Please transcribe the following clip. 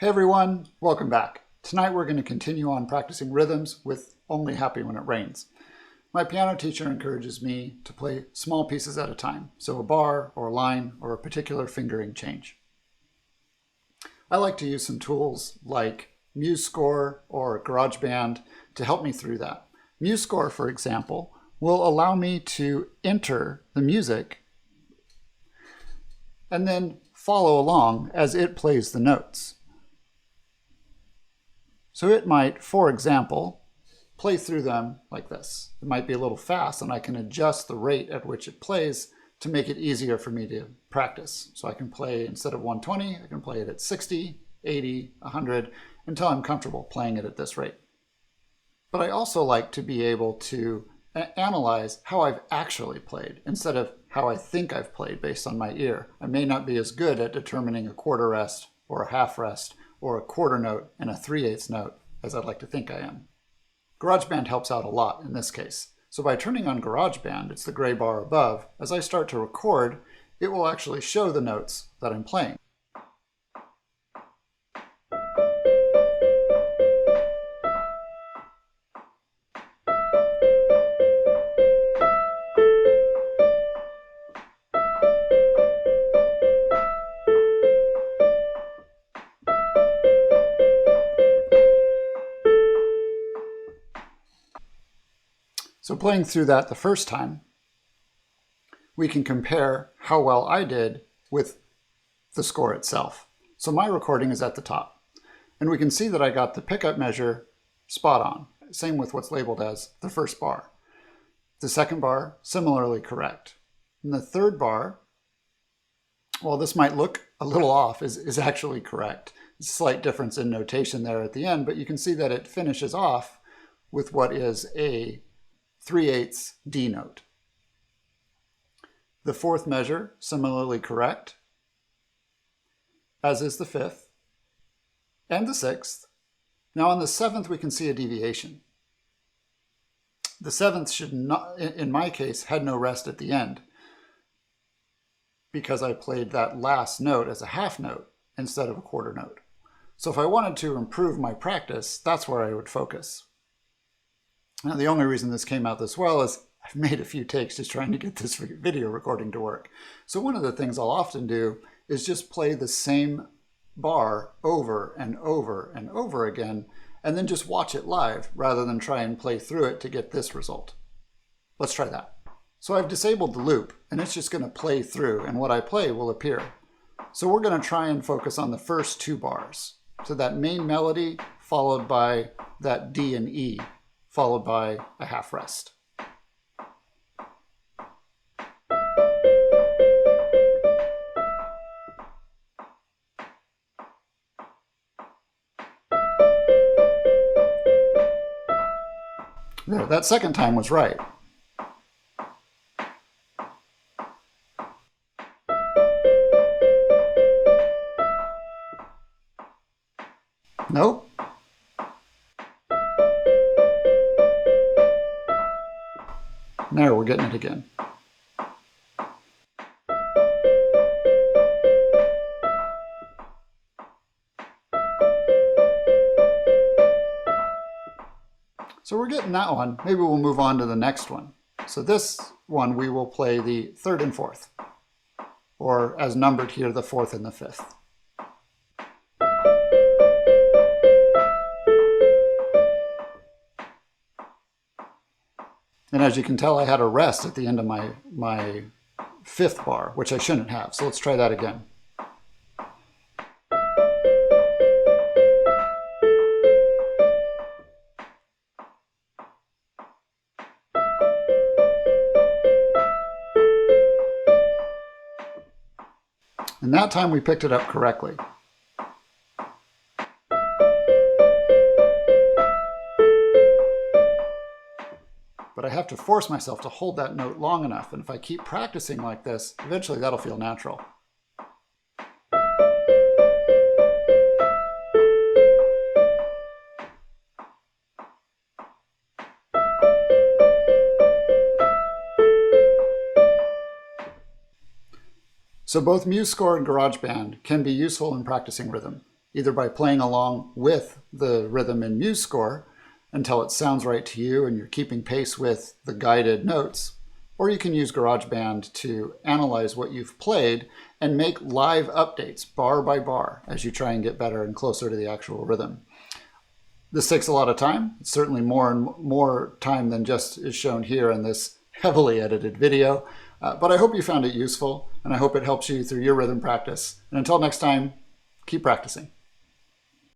Hey everyone, welcome back. Tonight we're going to continue on practicing rhythms with Only Happy When It Rains. My piano teacher encourages me to play small pieces at a time, so a bar or a line or a particular fingering change. I like to use some tools like MuseScore or Garage Band to help me through that. MuseScore, for example, will allow me to enter the music and then follow along as it plays the notes. So it might, for example, play through them like this. It might be a little fast, and I can adjust the rate at which it plays to make it easier for me to practice. So I can play, instead of 120, I can play it at 60, 80, 100, until I'm comfortable playing it at this rate. But I also like to be able to analyze how I've actually played instead of how I think I've played based on my ear. I may not be as good at determining a quarter rest or a half rest or a quarter note and a 3/8 note as I'd like to think I am. GarageBand helps out a lot in this case. So by turning on GarageBand, it's the gray bar above, as I start to record, it will actually show the notes that I'm playing. So playing through that the first time, we can compare how well I did with the score itself. So my recording is at the top, and we can see that I got the pickup measure spot on. Same with what's labeled as the first bar. The second bar, similarly correct. And the third bar, well, this might look a little off, is actually correct. It's a slight difference in notation there at the end, but you can see that it finishes off with what is a 3/8 D note. The fourth measure, similarly correct, as is the fifth and the sixth. Now on the seventh, we can see a deviation. The seventh should not, in my case, had no rest at the end because I played that last note as a half note instead of a quarter note. So if I wanted to improve my practice, that's where I would focus. Now, the only reason this came out this well is I've made a few takes just trying to get this video recording to work. So one of the things I'll often do is just play the same bar over and over and over again, and then just watch it live rather than try and play through it to get this result. Let's try that. So I've disabled the loop, and it's just going to play through, and what I play will appear. So we're going to try and focus on the first two bars. So that main melody followed by that D and E, followed by a half rest. There, that second time was right. Nope. There, we're getting it again. So we're getting that one. Maybe we'll move on to the next one. So this one, we will play the third and fourth, or as numbered here, the fourth and the fifth. And as you can tell, I had a rest at the end of my fifth bar, which I shouldn't have. So let's try that again. And that time we picked it up correctly. But I have to force myself to hold that note long enough, and if I keep practicing like this, eventually that'll feel natural. So both MuseScore and GarageBand can be useful in practicing rhythm. either by playing along with the rhythm in MuseScore until it sounds right to you and you're keeping pace with the guided notes, or you can use GarageBand to analyze what you've played and make live updates bar by bar as you try and get better and closer to the actual rhythm. This takes a lot of time. It's certainly more and more time than just is shown here in this heavily edited video. But I hope you found it useful, and I hope it helps you through your rhythm practice. And until next time, keep practicing.